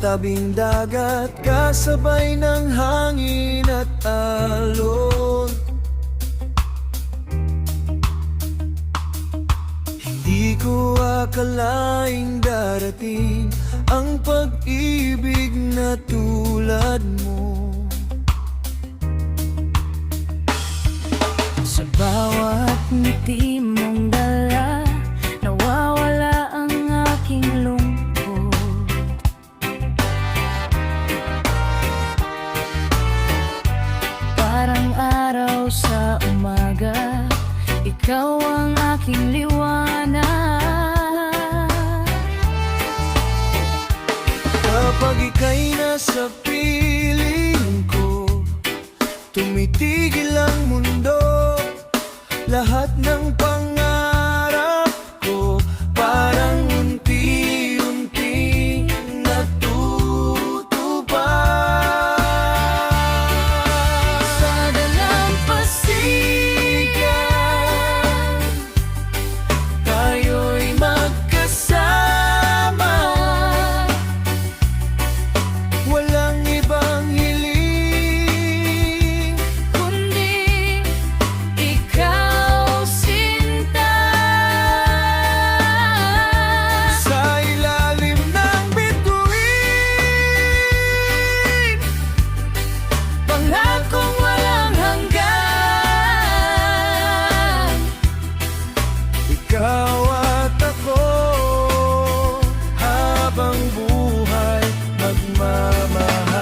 tabing dagat, kasabay ng hangin at alon. Hindi ko akalaing darating ang pag-ibig na tulad mo. Sa bawat ngiti mong dala, nawawala ang aking lungkot. Parang araw sa umaga, ikaw ang aking liwanag. Kapag ika'y nasa piling ko, tumitigil ang mundo. Lahat ng pangarap ko parang unti-unting natutupad. Sa dalampasigan, Tayo'y magkasama, walang ibang hiling kundi ikaw, sinta. sa ilalim ng bituin. Pangakong walang hanggan, Ikaw at ako, habang buhay magmamahalan.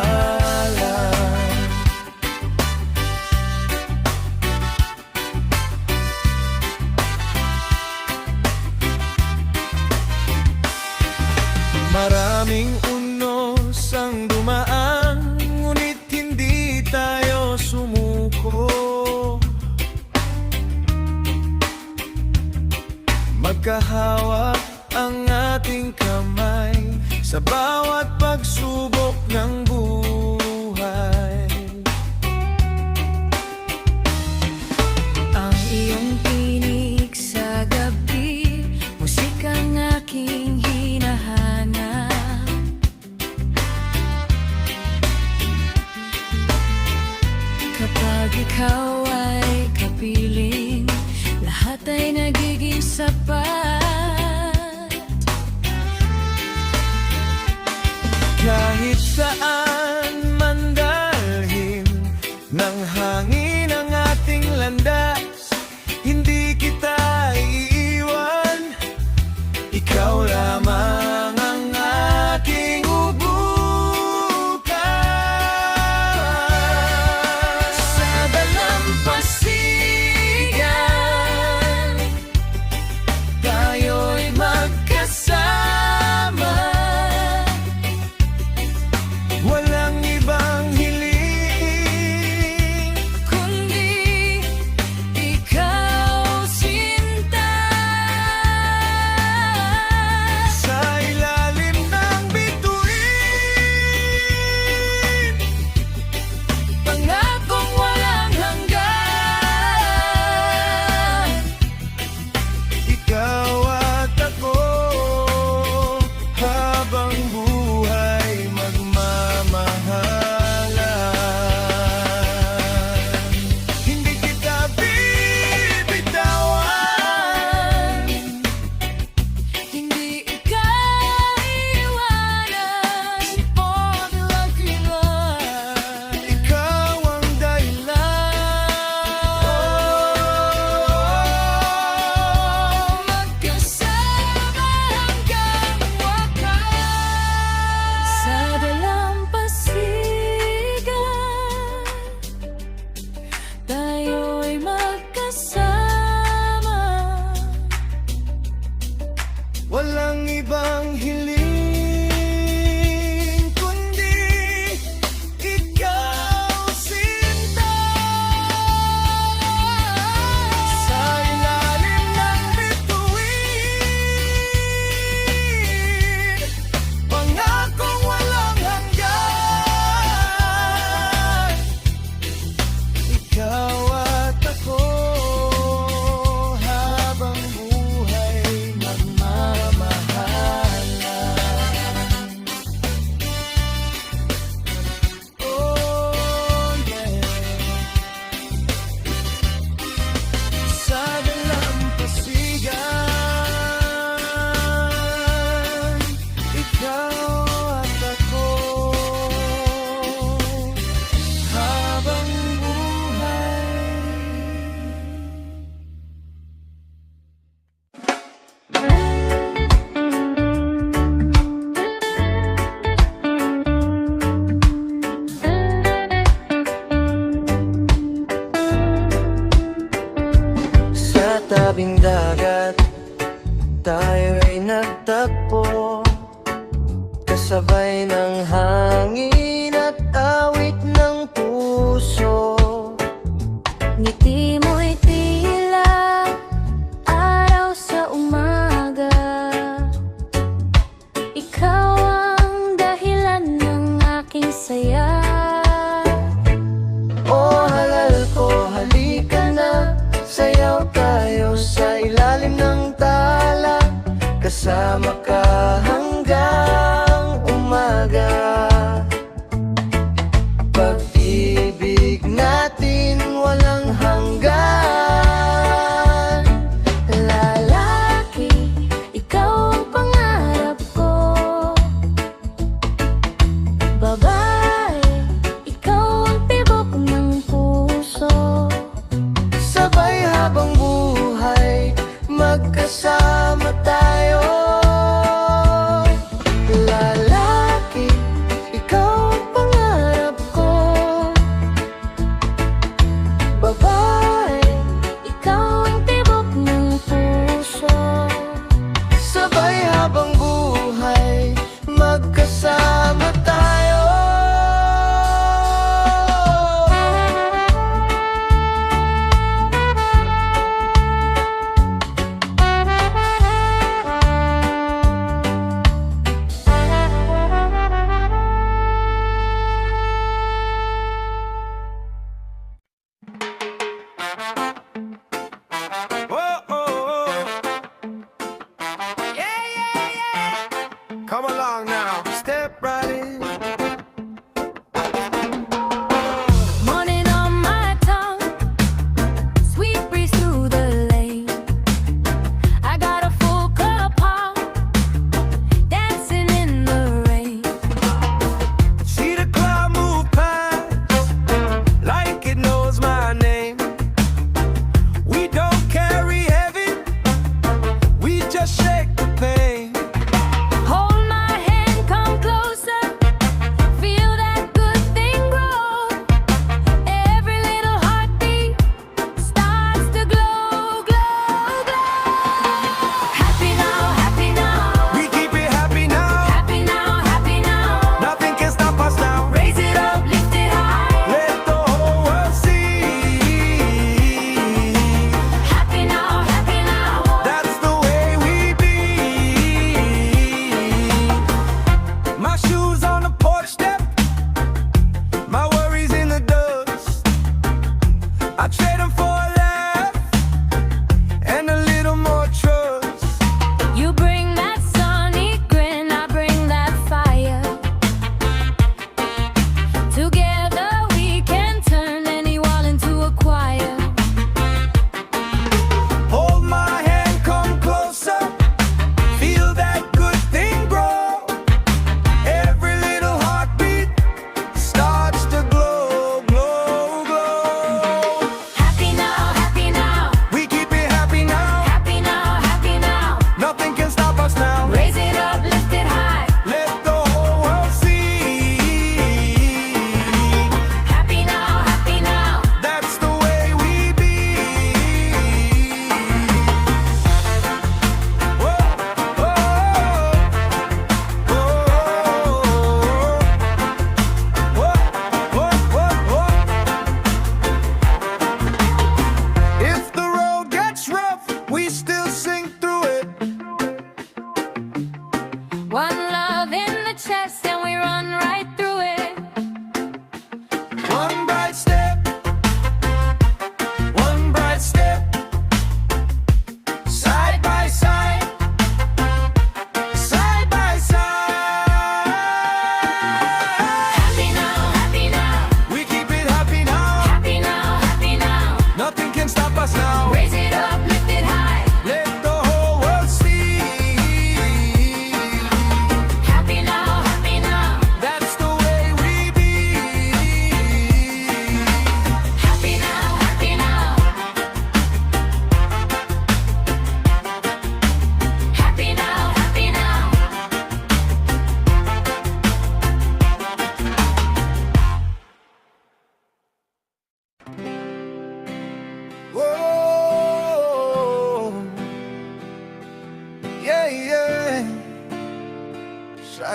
Maraming unos ang dumaan, ngunit hindi tayo sumuko. Magkahawak ang ating kamay sa bawat pagsubok ng buhay. ang iyong tinig sa gabi, musikang aking hinahanap. Kapag ikaw ay kapiling, lahat ay nagiging sapat. Kahit saan man dalhin ng hangin ang ating landas, hindi kita iiwan. Ikaw lamang ang aking ubukan. Sa dalampasigan, tabing dagat tayo ay nagtagpo, kasabay ng hangin at awit ng puso. Ngiti mo'y tila araw sa umaga. Ikaw ang dahilan ng aking saya. O halal ko, halika na, sayaw tayo sa ilalim ng tala, kasama ka hanggang umaga.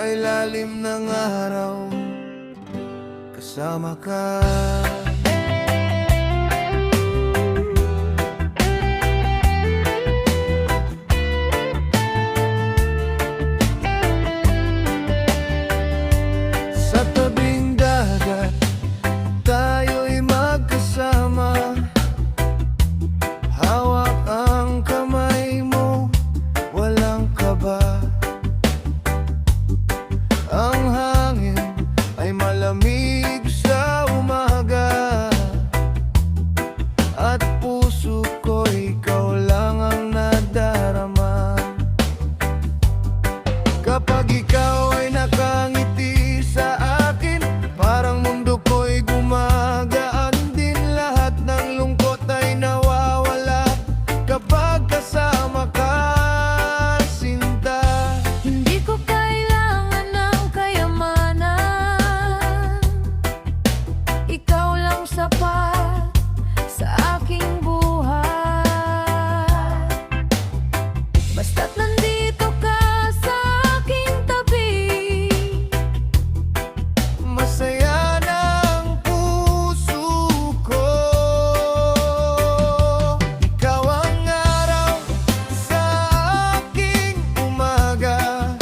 sa ilalim ng araw, kasama ka. Sa tabing dagat, tayo'y magkasama. Hawak ang kamay mo, walang kaba. Ang hangin ay malamig sa umaga, at puso ko ikaw lang ang nadarama. Kapag ikaw ay nakangiti sa akin, parang mundo ko'y gumagaan din. Lahat ng lungkot ay nawawala kapag kasama ka, sinta. Hindi ko kailangan ng kayamanan, ikaw lang sapat sa aking buhay. Basta't nandito ka sa aking tabi, Masaya ng puso ko. Ikaw ang araw sa aking umaga,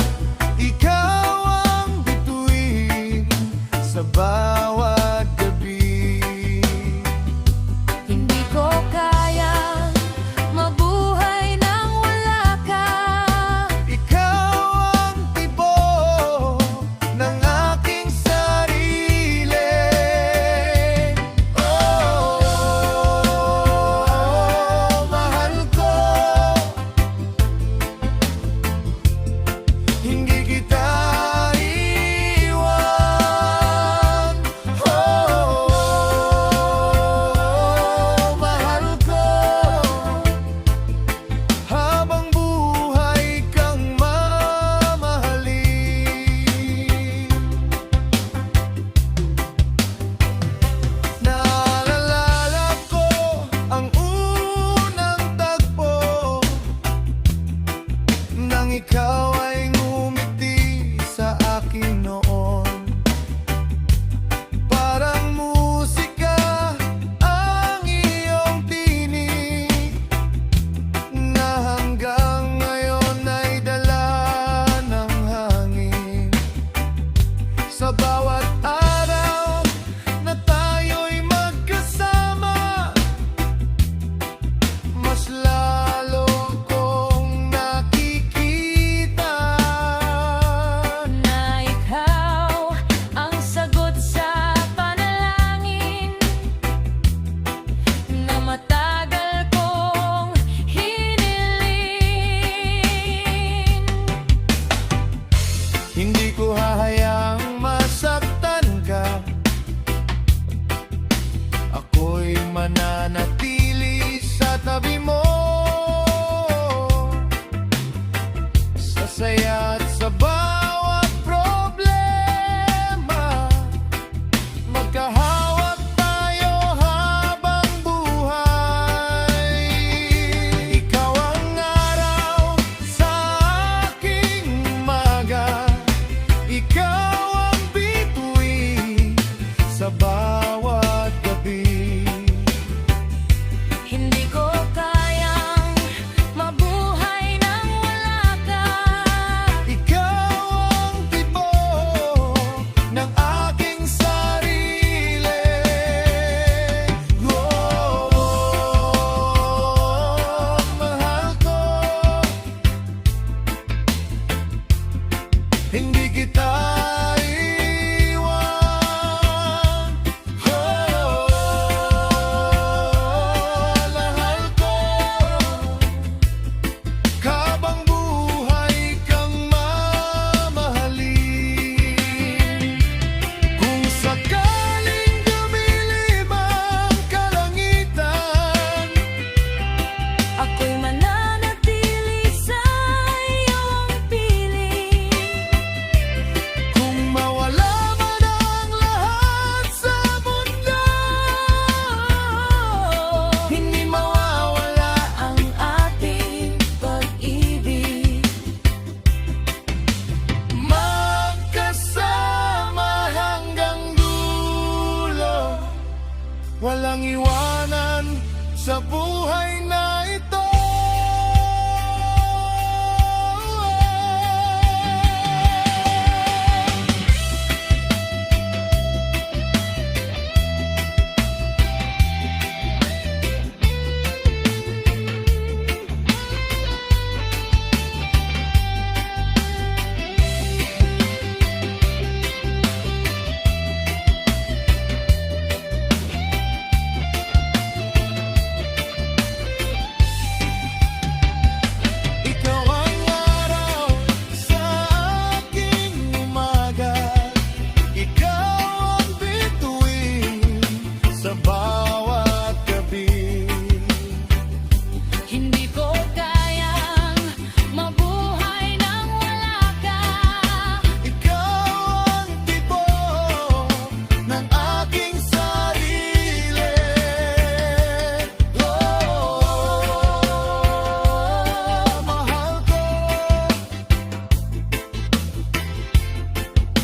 ikaw ang bituin sa bawat gabi. hindi ko kayang mabuhay nang wala ka. Ikaw ang tibok ng aking sarili. Oh, mahal ko, hindi kita iwan. Oh, mahal ko, habang buhay kang mamahalin. Naalala ko ang unang tagpo, nang ikaw ay ngumiti sa akin noon. Parang musika ang iyong tinig, na hanggang ngayon ay dala ng hangin. Sa bawat araw na tayo'y magkasama, mas lalo kong nakikita Na ikaw ang sagot sa panalangin na matagal kong hiniling. Hindi ko hahayaang masaktan ka, ako'y mananatili sa tabi mo. Sa saya at sa bawat problema, magkahawak tayo habang buhay. Ikaw ang araw sa aking umaga, ikaw ang bituin sa bawat gabi. walang iwanan sa buhay na ito. Ikaw ang araw sa aking umaga, ikaw ang bituin sa bawat gabi. Hindi ko kayang mabuhay nang wala ka. Ikaw ang tibok ng aking sarili. Mahal ko,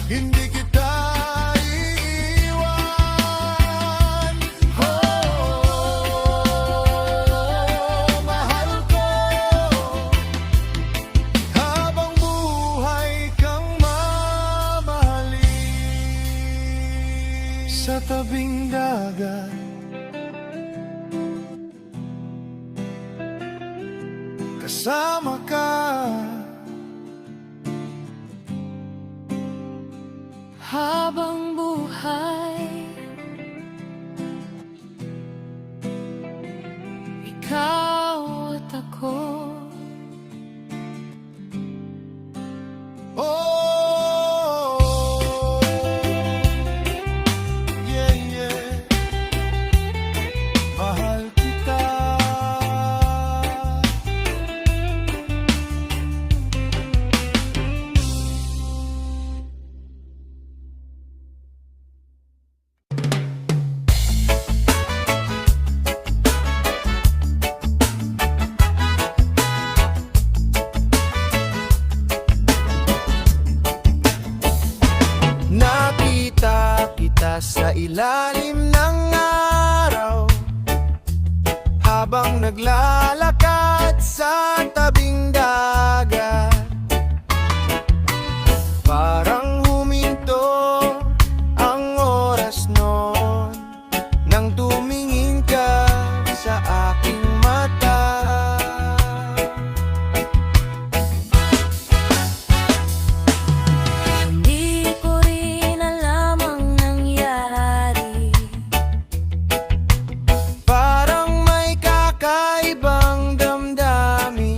hindi kita iiwan. Mahal ko, habang buhay kang mamahalin. Sa tabing dagat, kasama ka, Habang buhay, ikaw at ako. oh, yeah, yeah, mahal kita. Nakita kita sa ilalim ng araw, habang naglalakad sa tabing dagat. Parang huminto ang oras noon nang tumingin ka sa aking mata. Hindi ko rin alam ang nangyari. Parang may kakaibang damdamin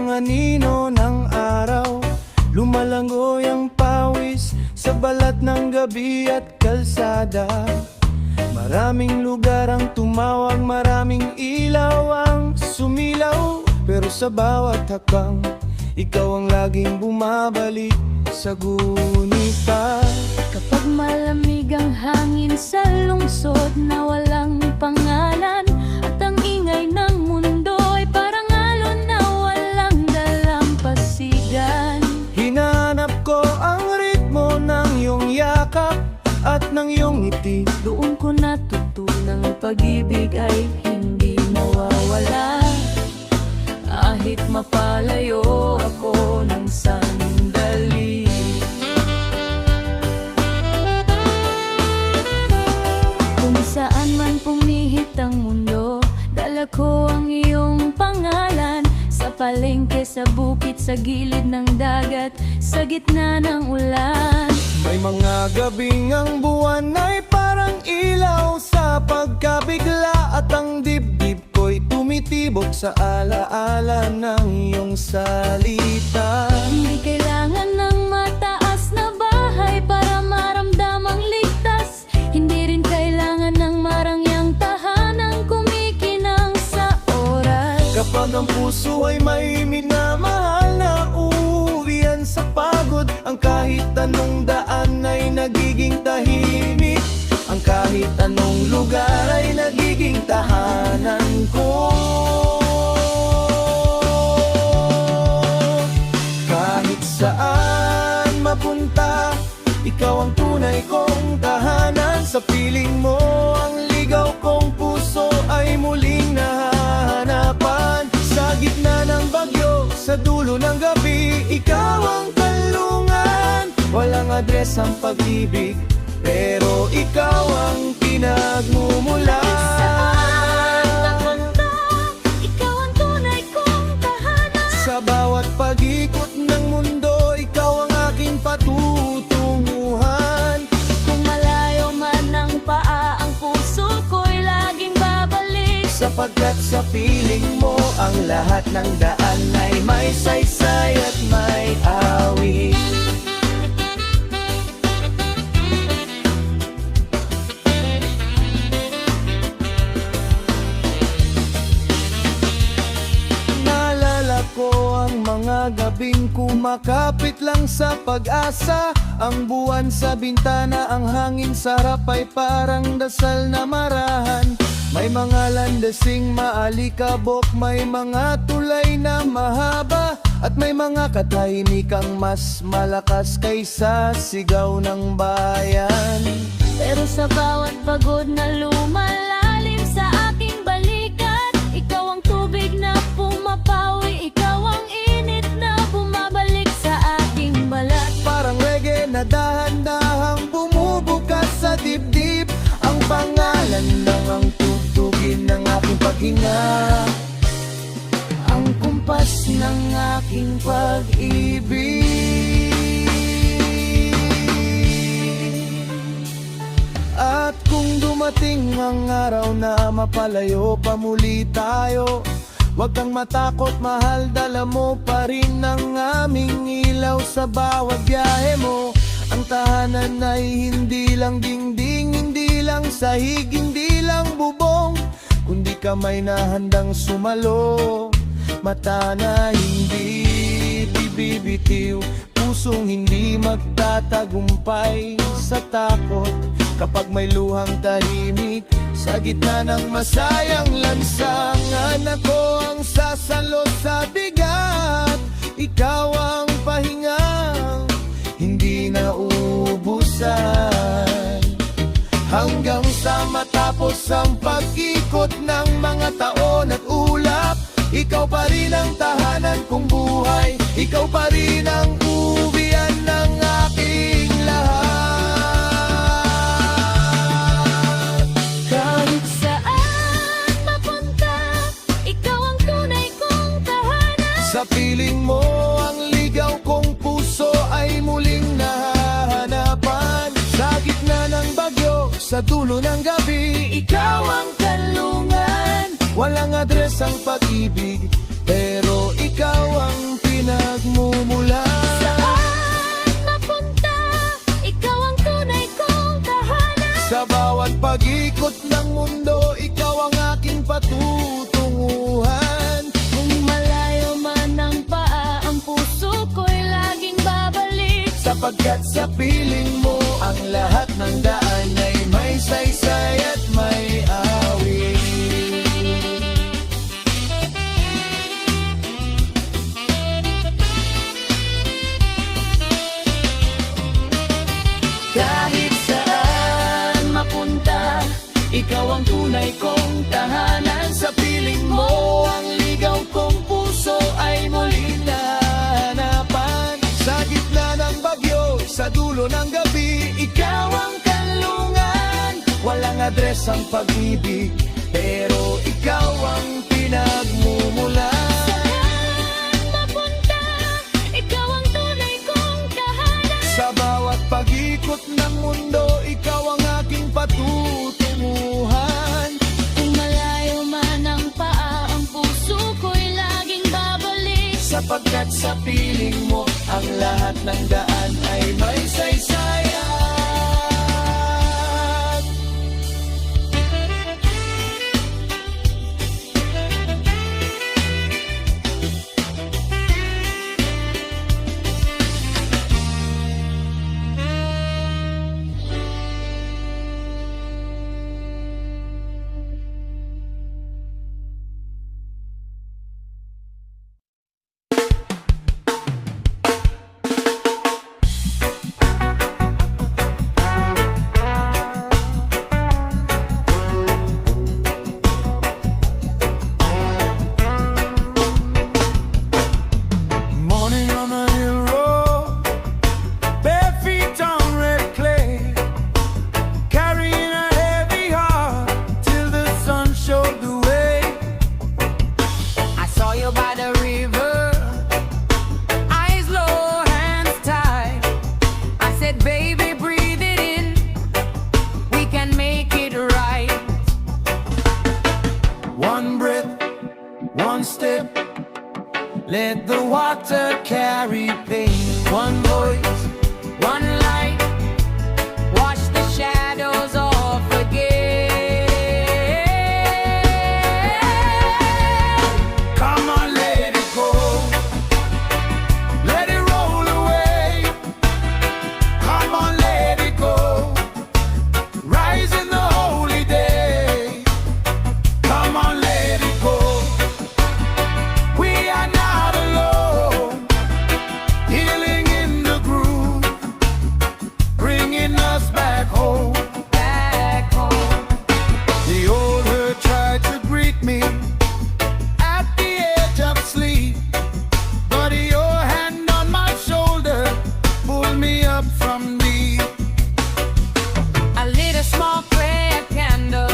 ang anino ng araw, lumalangoy ang pawis sa balat ng gabi at kalsada. Maraming lugar ang tumawag, maraming ilaw ang sumilaw, pero sa bawat hakbang, ikaw ang laging bumabalik sa gunita. Kapag malamig ang hangin sa lungsod na walang pangalan, at ang ingay ng mundo ay parang alon na walang dalampasigan. Hinanap ko ang ritmo ng iyong yakap at ng iyong ngiti. Doon ko natutunang pag-ibig ay hindi mawawala, kahit mapalayo ako ng sandali. Kung saan man pumihit ang mundo, dala ko ang iyong pangalan. Sa palengke, sa bukit, sa gilid ng dagat, sa gitna ng ulan. May mga gabing ang buwan ay parang ilaw sa pagkabigla, at ang dibdib ko'y tumitibok sa alaala ng iyong salita. Hindi kailangan ng mataas na bahay para maramdamang ligtas. Hindi rin kailangan ng marangyang tahanang kumikinang sa oras. Kapag ang puso ay may minamahal na uuwian sa pagod, ang kahit anong daan ay nagiging tahimik, ang kahit anong lugar ay nagiging tahanan ko. Kahit saan mapunta, ikaw ang tunay kong tahanan. Sa piling mo, ang ligaw kong puso ay muling nahahanapan. Sa gitna ng bagyo, sa dulo ng gabi, ikaw ang kanlungan. Walang adres ang pag-ibig, pero ikaw ang pinagmumulan. Saan napunta, ikaw ang tunay kong tahanan. Sa bawat pag-ikot ng mundo, ikaw ang aking patutunguhan. Kung malayo man ang paa, ang puso ko'y laging babalik. Sapagkat sa piling mo, ang lahat ng daan ay may saysay at may awit. Naalala ko ang mga gabing kumakapit lang sa pag-asa. Ang buwan sa bintana, ang hangin sa harap ay parang dasal na marahan. May mga landasing maalikabok, may mga tulay na mahaba, at may mga katahimikang mas malakas kaysa sigaw ng bayan. Pero sa bawat pagod na lumalalim sa aking balikat, ikaw ang tubig na pumapawi, ikaw ang init na bumabalik sa aking balat. Parang reggae na dahan-dahang bumubukas sa dibdib, ang pangalan lang ang tugtugin ng aking paghinga, ang kumpas ng aking pag-ibig. At kung dumating ang araw na mapalayo pa muli tayo, huwag kang matakot mahal, dala mo pa rin ang aming ilaw sa bawat biyahe mo. Ang tahanan ay hindi lang dingding, hindi lang sahig, hindi lang bubong, kundi kamay na handang sumalo, mata na hindi bibitiw, pusong hindi magtatagumpay sa takot. Kapag may luhang tahimik sa gitna ng masayang lansangan, ako ang sasalo sa bigat, ikaw ang pahingang hindi nauubusan. Hanggang sa matapos ang pag-ikot ng mga taon at ulap, ikaw pa rin ang tahanan kong buhay, ikaw pa rin ang uwian ng aking lahat. Kahit saan mapunta, ikaw ang tunay kong tahanan. Sa piling mo, ang ligaw kong puso ay muling nahahanapan. Sa gitna ng bagyo, sa dulo ng gabi, ikaw ang kanlungan. Walang adres ang pag-ibig, pero ikaw ang Sapagkat sa piling mo ang lahat ng daan ay may saysay at may awit. Kahit saan mapunta, ikaw ang tunay kong tahanan. Sa piling mo ang ligaw kong puso ay muli nahanapan. Sa gitna ng bagyo, sa dulo ng gabi, ikaw ang kanlungan. Walang adres ang pag-ibig, pero ikaw ang pinagmumulan. Saan mapunta, ikaw ang tunay kong tahanan. Sa bawat pag-ikot ng mundo, ikaw ang aking patutunguhan. Kung malayo man ang paa, ang puso ko'y laging babalik. Sapagkat sa piling mo ang lahat ng daan ay may saysayan. Morning on the hill road, bare feet on red clay, carrying a heavy heart till the sun showed the way. I saw you by the river, eyes low, hands tied. I said, baby, breathe it in, we can make it right. One breath, one step, let the water carry pain. One voice, One light, wash the shadows off again. come on, let it go. Let it roll away. Come on, let it go. Rise in the holy day. Come on, let it go. We are not alone. Healing in the groove, bringing us back home. Back home. The old hurt tried to greet me at the edge of sleep, but your hand on my shoulder pulled me up from deep. I lit a small prayer candle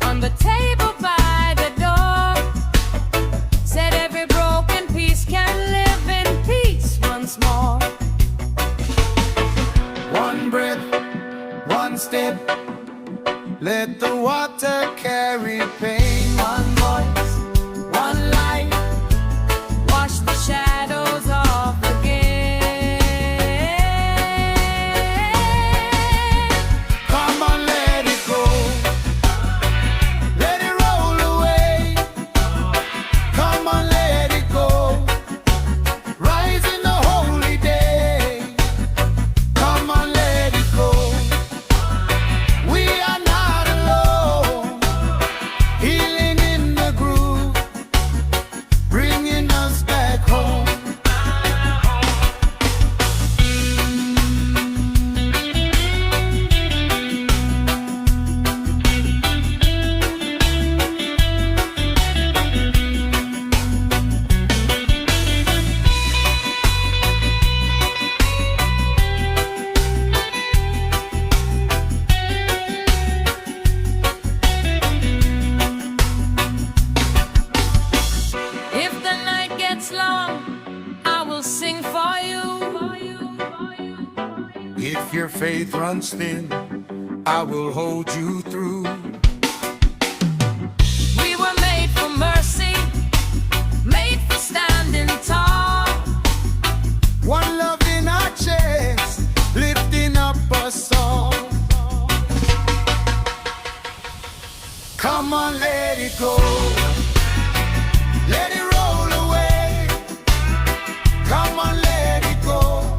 on the table by the door. Said every broken piece can live in peace once more. One breath, one step, let the water carry pain. One voice, one light, wash the shadows off again. Come on, let it go. Let it roll away. Come on, let it go. Rise in the holy day. Come on, let it go. We are not alone. Healing in the groove, bringing us back home. If the night gets long, I will sing for you. If your faith runs thin, I will hold you through. We were made for mercy, made for standing tall. One love in our chest, lifting up us all. Come on, let it go. Let it roll away. Come on, let it go.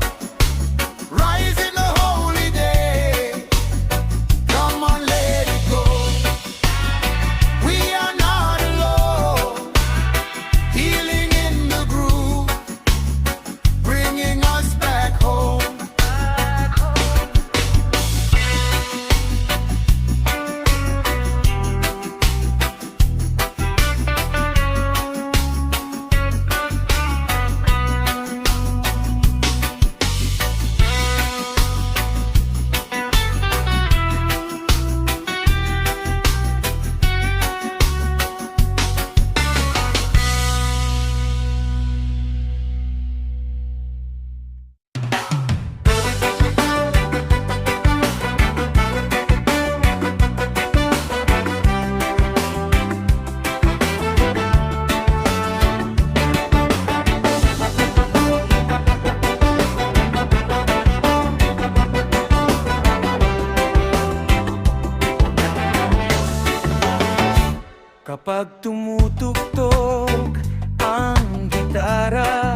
Pag tumutugtog ang gitara,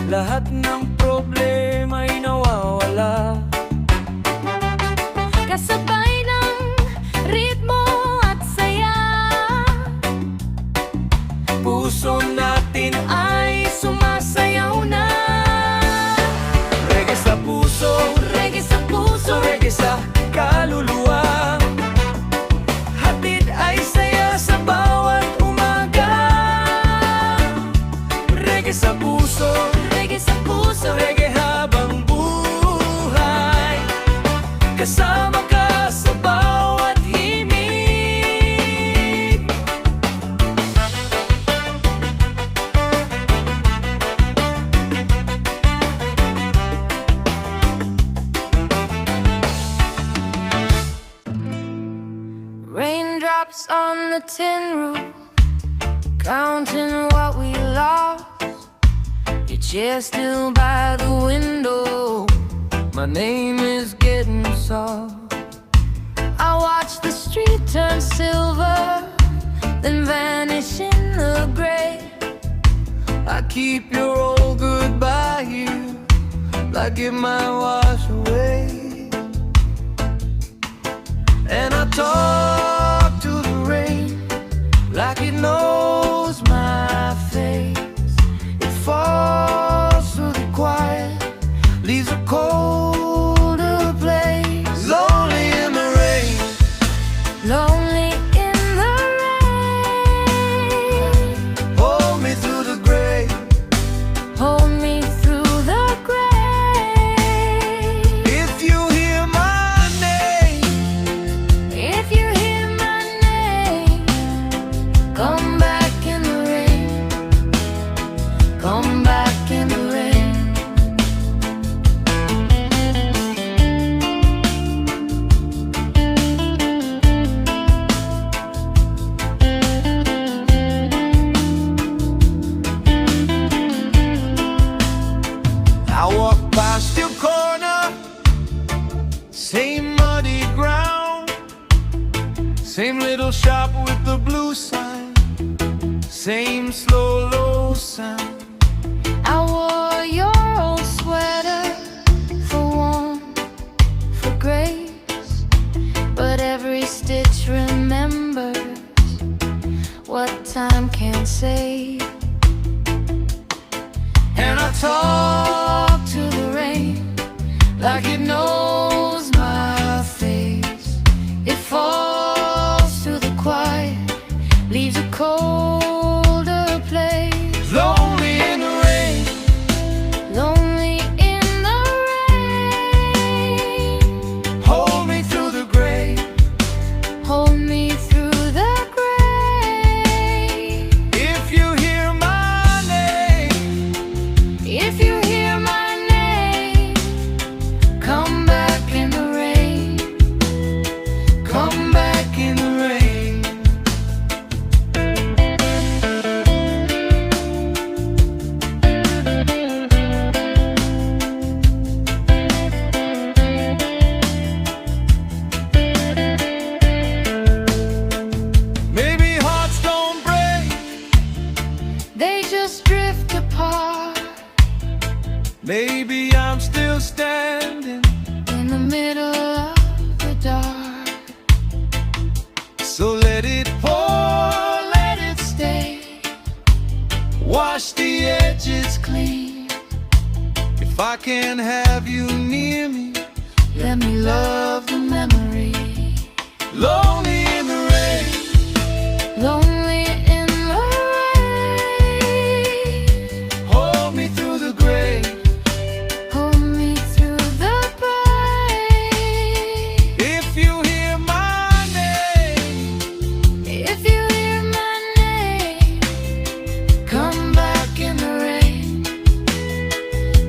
lahat ng problema'y nawawala. Kasabay ng ritmo at saya, Puso natin ay sumasayaw na. Reggae sa puso, reggae sa puso, reggae sa kaluluwa. Hatid ay saya sa bawat umaga. Reggae sa puso, reggae sa puso, reggae habang buhay. Kasama ka sa bawat himig. Raindrops on the tin roof, counting what we lost. Your chair still by the window, my name is getting soft. I watch the street turn silver, then vanish in the gray. I keep your old goodbye here, like it might wash away. And I talk to the rain, like it knows my face. It falls through the quiet, leaves a colder place. Lonely in the rain, Lonely in the rain, hold me through the grave. hold me through the grave. If you hear my name, If you hear my name, come back in the rain, come back in the rain. I walk past your corner, same muddy ground, same little shop with the blue sign, same slow low sound. I wore your old sweater for warmth, for grace, but every stitch remembers what time can't save. And I talk to the rain, like it knows my face. It falls through the quiet, leaves a colder place. Lonely in the rain, Lonely in the rain, hold me through the grave. hold me through the grave. If you hear my name, If you hear my name, come back in the rain, come back in the rain. Maybe hearts don't break, they just drift apart maybe I'm still standing. in the middle of the dark. So let it pour, let it Stay, wash the edges clean, if I can't have you near me. let me love the memory. Lonely in the rain, Lonely in the rain, hold me through the grave. hold me through the grave. If you hear my name, If you hear my name, come back in the rain,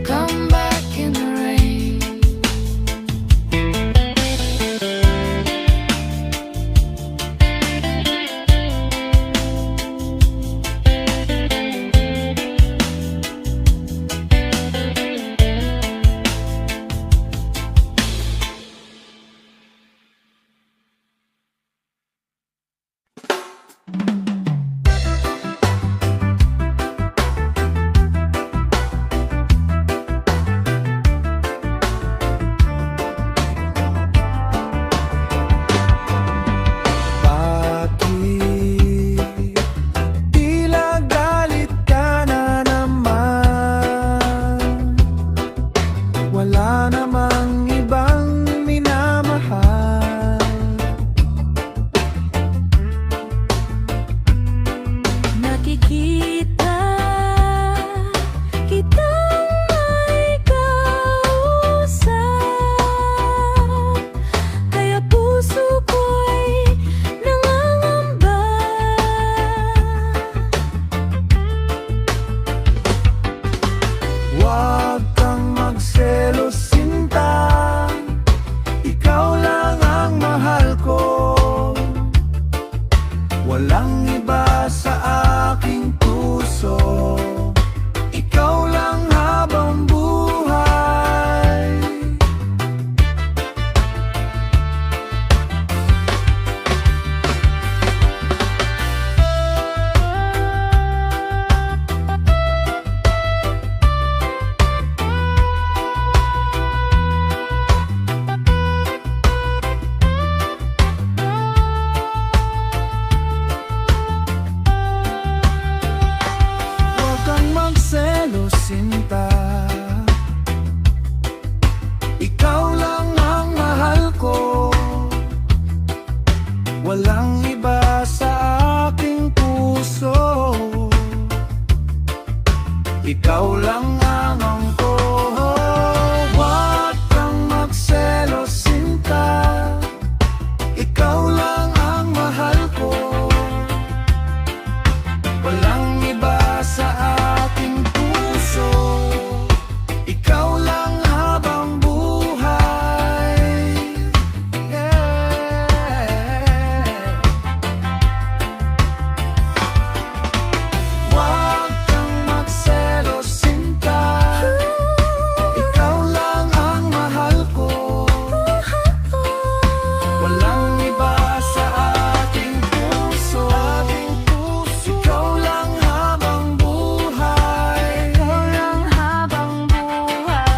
come back in the rain. ikaw lang ang angko. Huwag kang magselos, sinta, ikaw lang ang mahal ko. Walang iba sa ating puso, ikaw lang habang buhay. Huwag kang magselos, sinta, ikaw lang ang mahal ko. Walang iba sa ating puso, ikaw lang habang buhay. Ikaw lang habang buhay.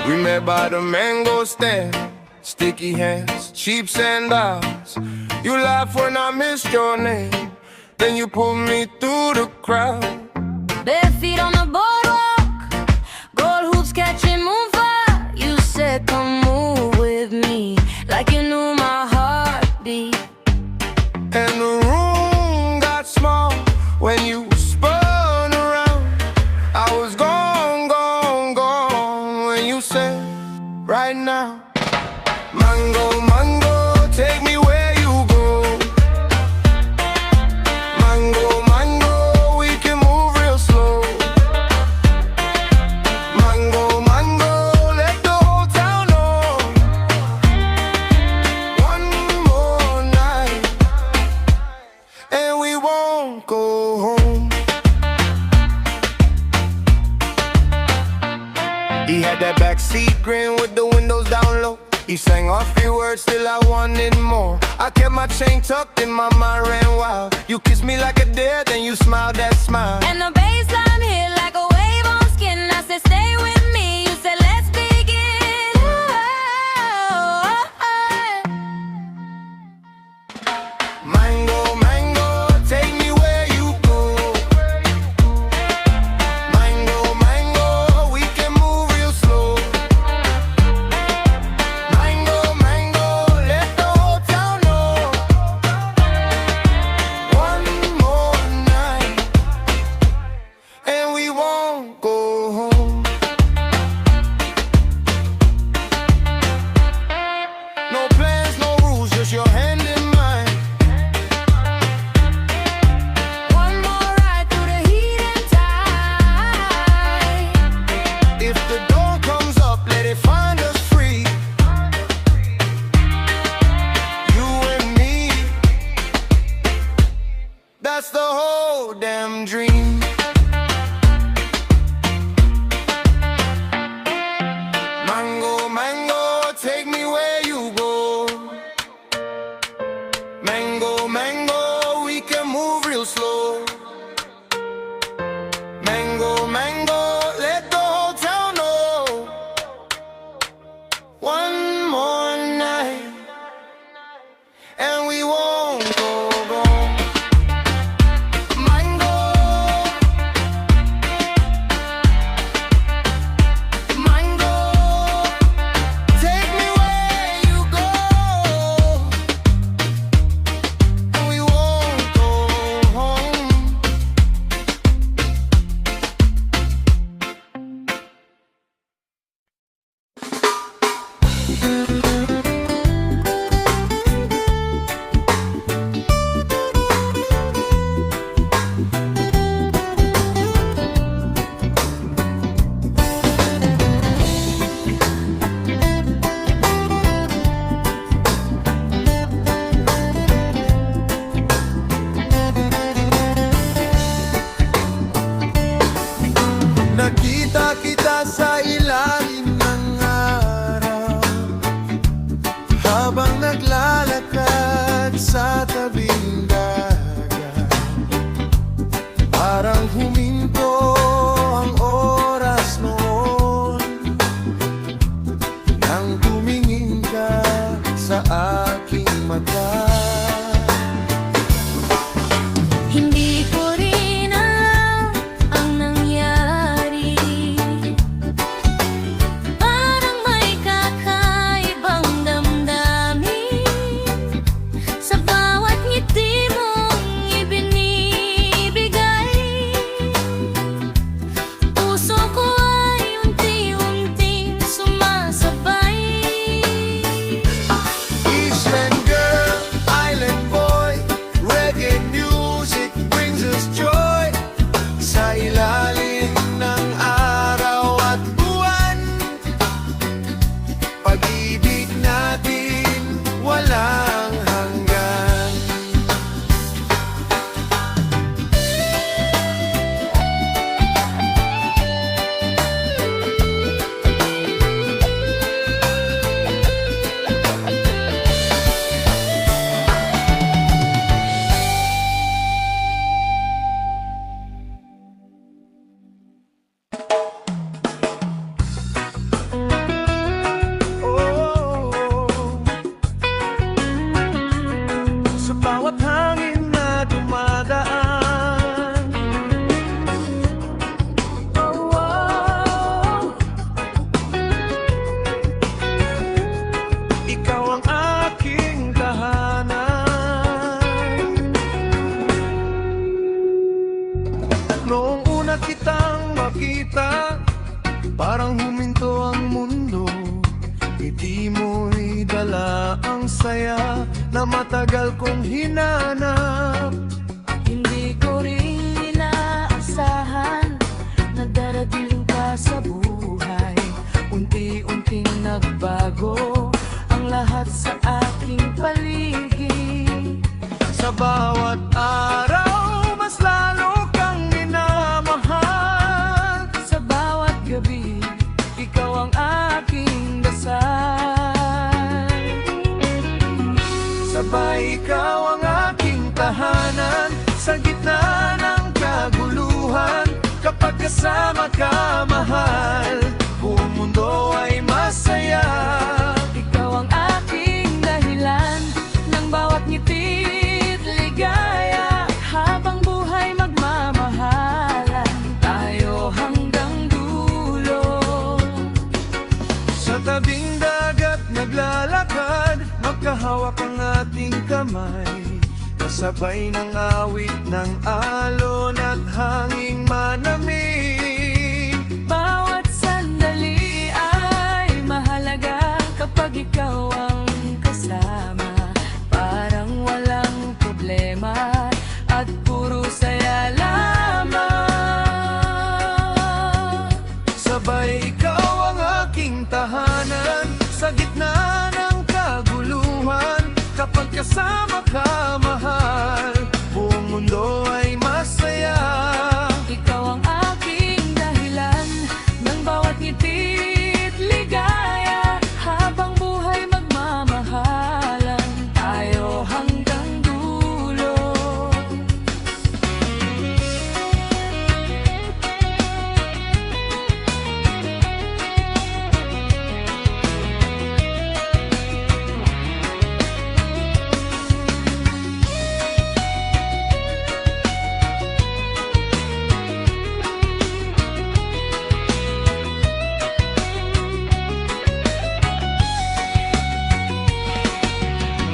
We met by the mango stand, sticky hands, cheap sandals. You laugh when I missed your name, then you pulled me through the crowd. Bare feet on the boardwalk, gold hoops catching moonfire. You said, come move with me, like you knew my heartbeat. And the room got small when you spun around. I was gone, gone, gone when you said, right now. Mango, mango, take me where you go. Mango, mango, we can move real slow. Mango, mango, let the whole town know. One more night, and we won't go home. He had that backseat grin with the windows down low. He sang a few words till I wanted more. I kept my chain tucked and my mind ran wild. You kissed me like a dare, then you smiled that smile. And the baseline hit like a wave on skin. I said, stay with me. You said, let's begin. Mango, mango, take me where you go. Mango, mango, we can move real slow. Mango, mango, let the whole town know. One more night, and we won't go home. No plans, no rules, just your hand in mine. One more ride through the heat and tide. If the door comes up, let it find us free. You and me, that's the whole damn dream. Mango, mango, take me where you go. Mango, mango, we can move real slow. Mango, mango, let the whole town know. One more night, and we won't go home. Mango, mango, take me where you go, and we won't go home. Nakita kita sa ilalim ng araw, habang naglalakad sa tabing dagat. Parang huminto ang oras noon, nang tumingin ka sa aking mata. hangin na dumadaan. Oh, oh. Ikaw ang aking tahanan. Noong una kitang makita, parang huminto ang mundo. Ngiti mo'y dala ang saya na matagal kong hinanap. Hindi ko rin inaasahan na darating ka sa buhay. Unti-unting nagbago ang lahat sa aking paligid. Sa bawat araw, mas lalo kang minamahal. Sa bawat gabi, ikaw ang aking dasal. Sabay ikaw ang aking tahanan sa gitna ng kaguluhan. Kapag kasama ka, mahal, buong mundo ay masaya. Ikaw ang aking dahilan ng bawat ngiti't ligaya. Habang buhay magmamahalan tayo hanggang dulo. Sa tabing dagat naglalakad, magkahawak ang ating kamay. Kasabay ng awit ng alon at hanging manamig. Bawat sandali ay mahalaga kapag ikaw ang kasama. Parang walang problema at puro saya lamang. Sabay ikaw ang aking tahanan sa gitna ng kaguluhan. Kapag kasama ka, mahal, buong mundo ay masaya. Ikaw ang aking dahilan ng bawat ngiti't ligaya. Habang buhay magmamahalan tayo hanggang dulo.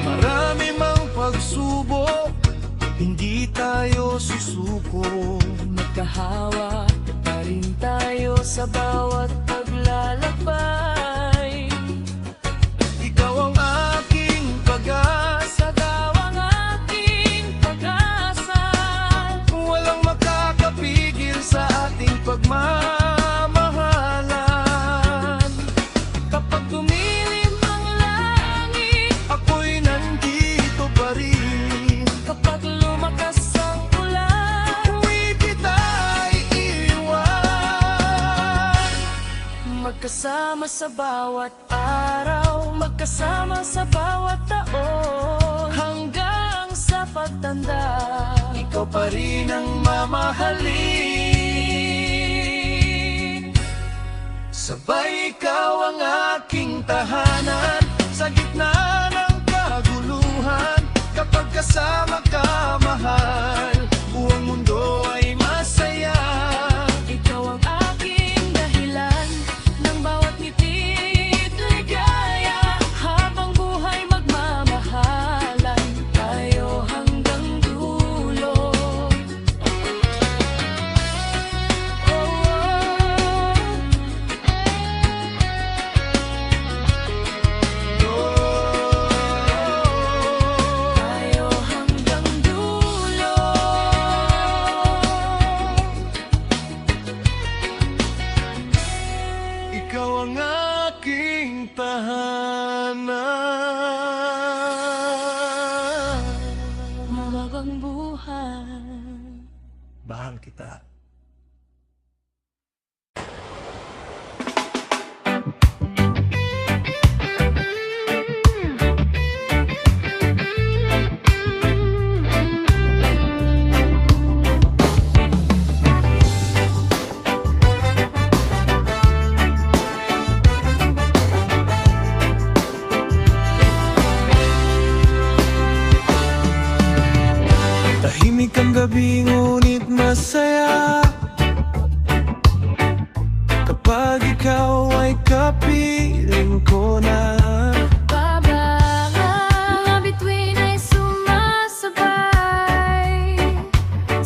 Marami mang pagsubok, hindi tayo susuko. Magkahawak pa rin tayo sa bawat paglalakbay. Ikaw ang aking pag-asa, Ikaw ang aking pag-asa. walang makakapigil sa ating pagmamahalan. Kapag tumilim ang langit, Ako'y nandito pa rin. kapag lumakas ang ulan, Huwag kita iiwan. magkasama sa bawat araw, magkasama sa bawat taon, hanggang sa pagtanda. Ikaw pa rin ang mamahalin. Sabay ikaw ang aking tahanan sa gitna ng kaguluhan. Kapag kasama ka, mahal, buong mundo ay masaya. Ikaw ang aking dahilan ng bawat ngiti't ligaya. Habang buhay magmamahalan tayo hanggang dulo. Oh, oh. Tayo hanggang dulo. Ikaw ang aking tahanan. Mabagang buhay. Bahal kita. Tahimik ang gabi ngunit masaya Kapag ikaw ay kapiling ko na Mga bituin ay sumasabay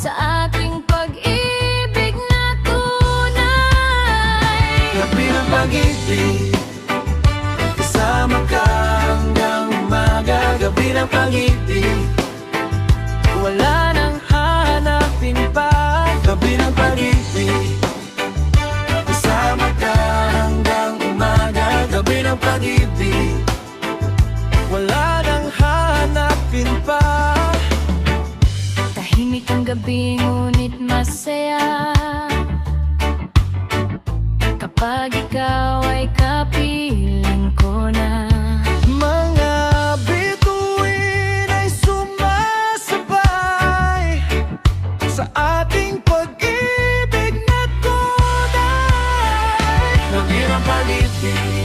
Sa ating pag-ibig na tunay Gabi ng pag-ibig Kasama ka hanggang umaga Gabi ng pag-ibig Wala nang hanapin pa Gabi ng pag-ibig Kasama ka hanggang umaga Gabi ng pag-ibig Wala nang hanapin pa Tahimik ang gabi ngunit masaya Kapag ikaw ay kapiling ko na Mga bituin ay sumasabay Sa ating pag-ibig na tunay Gabi ng pag-ibig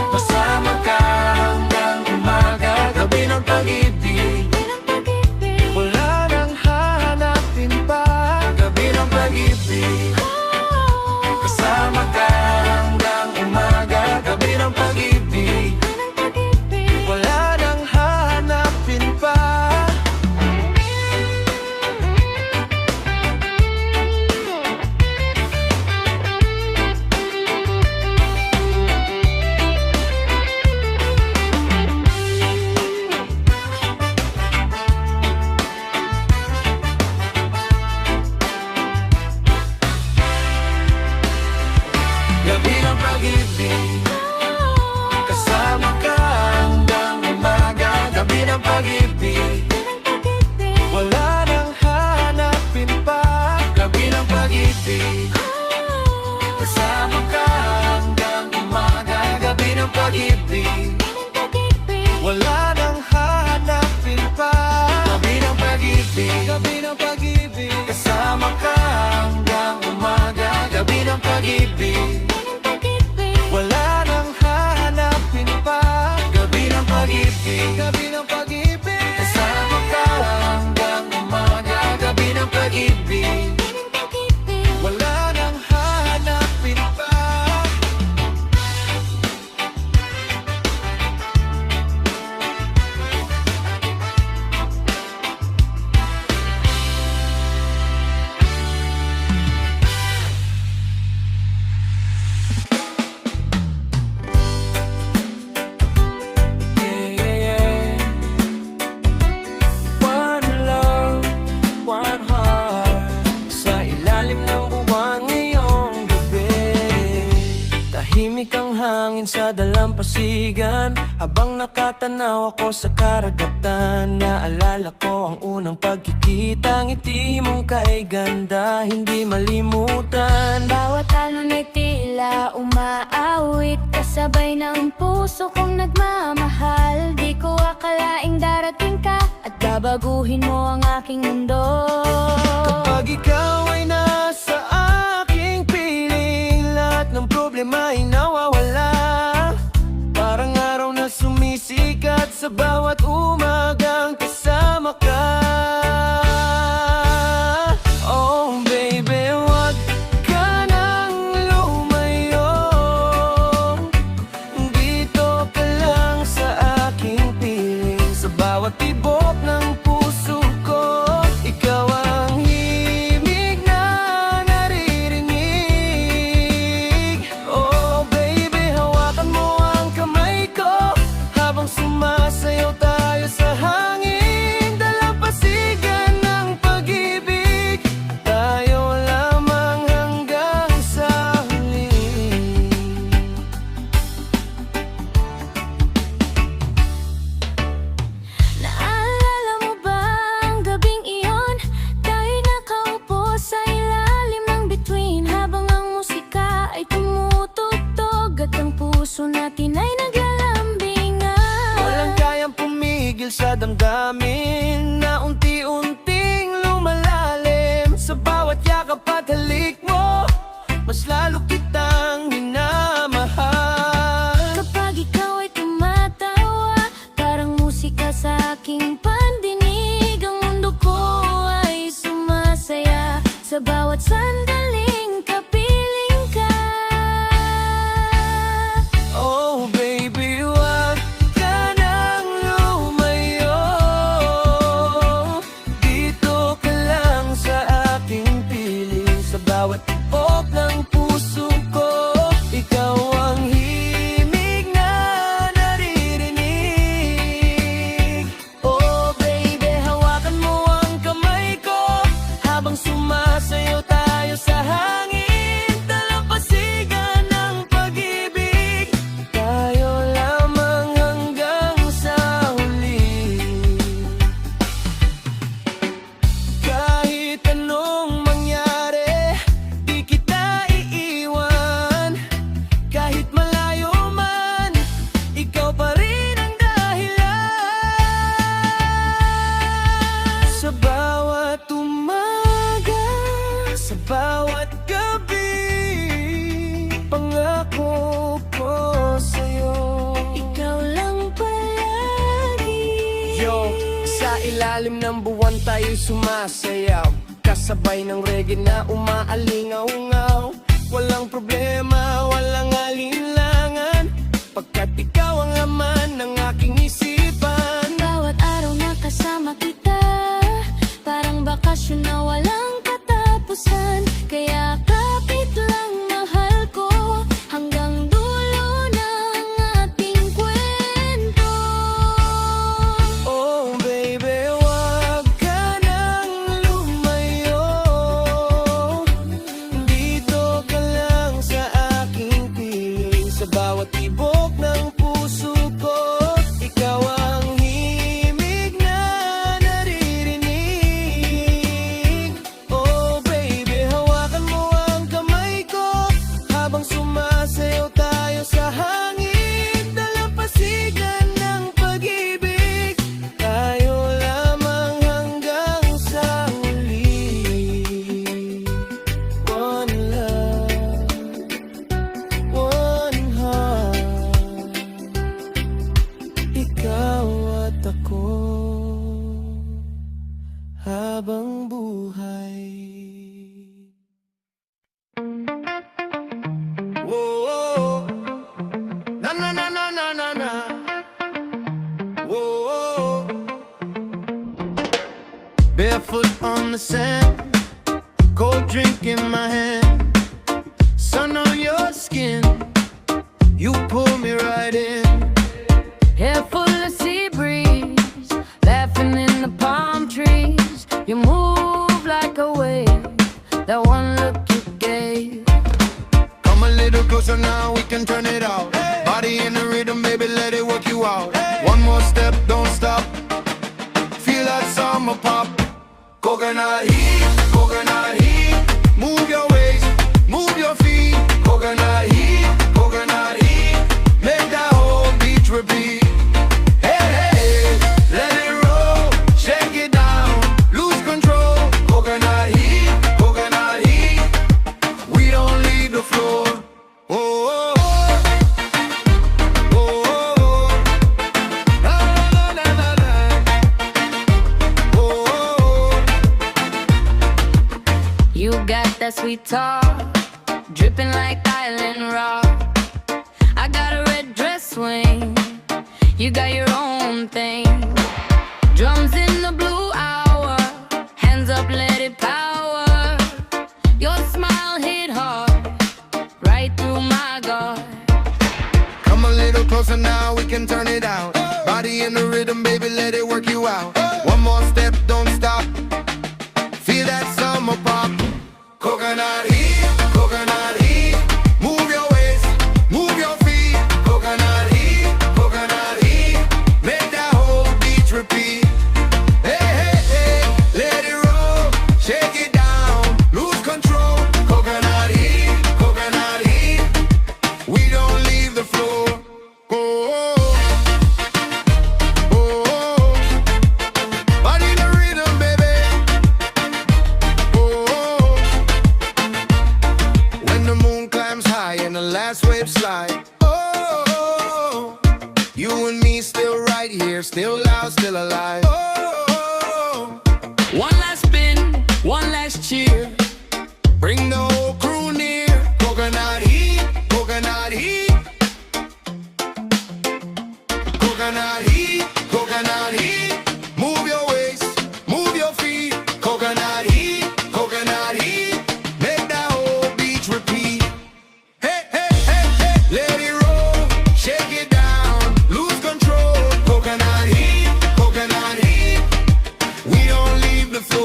Kasama ka hanggang umaga Gabi ng pag-ibig Wala nang hanapin pa Gabi ng pag-ibig Kasama ka hanggang umaga Gabi ng pag-ibig Wala nang hanapin pa Gabi ng pag-ibig Kasama ka hanggang umaga Gabi ng pag-ibig Wala nang hanapin pa Gabi ng pag-ibig Kasama ka hanggang umaga Gabi ng pag-ibig Wala nang hanapin pa Gabi ng pag-ibig Gabi ng pag-ibig Kasama ka hanggang umaga Gabi ng pag-ibig Wala nang hahanapin pa Gabi ng pag-ibig Gabi ng pag-ibig Kasama ka hanggang umaga Gabi ng pag-ibig Wala nang hahanapin pa One love, one heart Sa ilalim ng buwan ngayong gabi Tahimik ang hangin sa dalampasigan Habang nakatanaw ako sa karagatan Naalala ko ang unang pagkikita Ngiti mong kay ganda, hindi malimutan Bawat alon ay tila umaawit Kasabay ng puso kong nagmamahal Di ko akalaing darating ka At babaguhin mo ang aking mundo Kapag ikaw ay nasa aking piling Lahat ng problema ay nawawala Parang araw na sumisikat sa bawat umagang kasama ka Oh baby, wag ka nang lumayo Dito ka lang sa aking piling Sa bawat tibok ng puso ko Ikaw ang himig na naririnig Oh baby, hawakan mo ang kamay ko Habang sumasayaw tayo sa hangin Dalampasigan ng pag-ibig Tayo lamang hanggang sa huli Naalala mo ba ang gabing iyon? Tayo'y nakaupo sa ilalim ng bituin Habang ang musika ay tumutugtog At ang puso natin ay naglalambingan Walang kayang pumigil sa damdamin Na unti-unting lumalalim Sa bawat yakap at halik mo Mas lalo kitang minamahal Kapag ikaw ay tumatawa Parang musika sa aking pandinig Ang mundo ko ng buwan tayo sumasayaw, kasabay ng reggae na umaalingaw-ngaw. Walang problema, walang alinlangan, pagkat ikaw ang laman ng aking isipan. Bawat araw na kasama kita, parang bakasyon na walang katapusan. Kaya kapit lang mahal ko, hanggang dulo ng ating kwento. Oh baby, wag ka nang lumayo, dito ka lang sa aking piling. Sa bawat tibok ng puso ko, ikaw ang himig na naririnig. Oh baby, hawakan mo ang kamay ko, habang sumasayaw tayo sa hangin. Dalampasigan ng pag-ibig, tayo lamang hanggang sa huli. One love, one heart, ikaw at ako habang buhay. Whoa, na na na na na na na. Whoa, barefoot on the sand, cold drink in my hand, sun on your skin, you pull me right in. Hair full of sea breeze, laughing in the palm trees. You move like a wave, that one look you gave. Come a little closer now, we can turn it out. Body in the rhythm, baby, let it work you out. One more step, don't stop. Feel that summer pop. Coconut heat, coconut heat. Move your waist, move your feet. Coconut heat, coconut heat. Make that whole beach repeat. Hey, hey, hey, let it roll, shake it down, lose control. Coconut heat, coconut heat. We don't leave the floor. Oh, oh, oh, oh, oh. Na, na, na, na, na. Oh, oh, oh. You got that sweet talk, dripping like island rock. I got a red dress swing, you got your own thing. Drums in the blue hour, hands up, let it power. Your smile hit hard, right through my guard. Come a little closer now, we can turn it out. Body in the rhythm, baby, let it work you out. One more step, don't stop. Feel that summer pop. Coconut heat, coconut heat. Move your waist, move your feet. Coconut heat, coconut heat. Make that whole beach repeat. Hey, hey, hey, let it roll, shake it down, lose control. Coconut heat, coconut heat. We don't leave the floor. Oh, oh, oh, oh. Body in the rhythm, baby. Oh, oh. When the moon climbs high and the last wave slide. Oh, you and me still right here, still loud, still alive. Oh, One last spin, one last cheer. bring the whole crew near. Coconut heat, coconut heat. Coconut heat, coconut heat. Move your waist, move your feet. Coconut heat, coconut heat. Make that whole beach repeat. Hey, hey, hey, hey, let it roll, shake it down, lose control. Coconut heat, we don't leave the floor.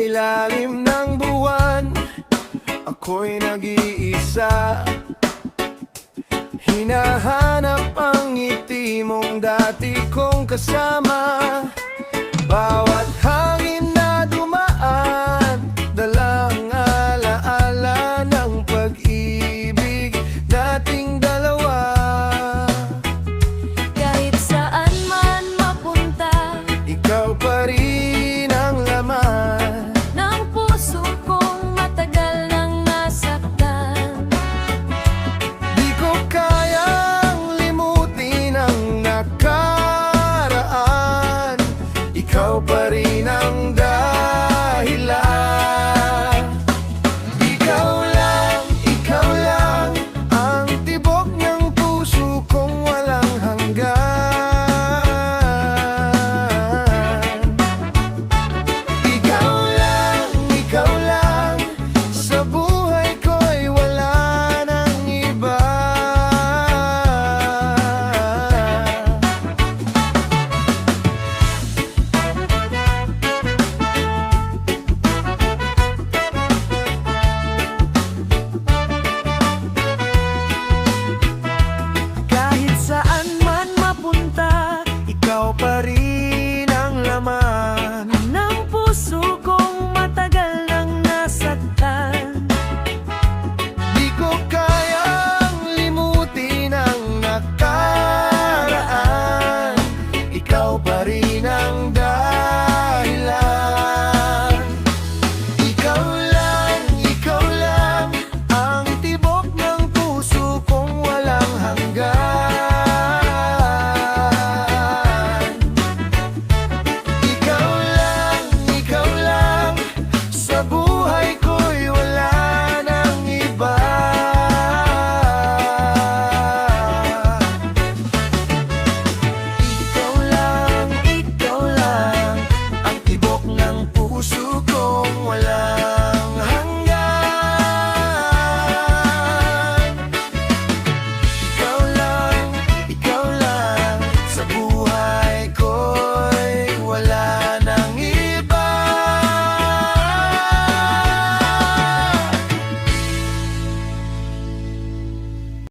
ilalim ng buwan, ako'y nag-iisa. Hinahanap ang ngiti mong dati kong kasama. Bawat hangin na dumaan, dalang alaala ng pag-ibig nating dalawa. Kahit saan man mapunta, Ikaw pa rin ang laman ng puso kong matagal nang nasaktan. Di ko kayang limutin ang nakaraan. Ikaw pa rin ang dahilan. Ikaw lang ang tibok ng puso kong walang hanggan. Ikaw lang, sa buhay ko'y wala nang iba. Kahit saan man mapunta, ikaw pa rin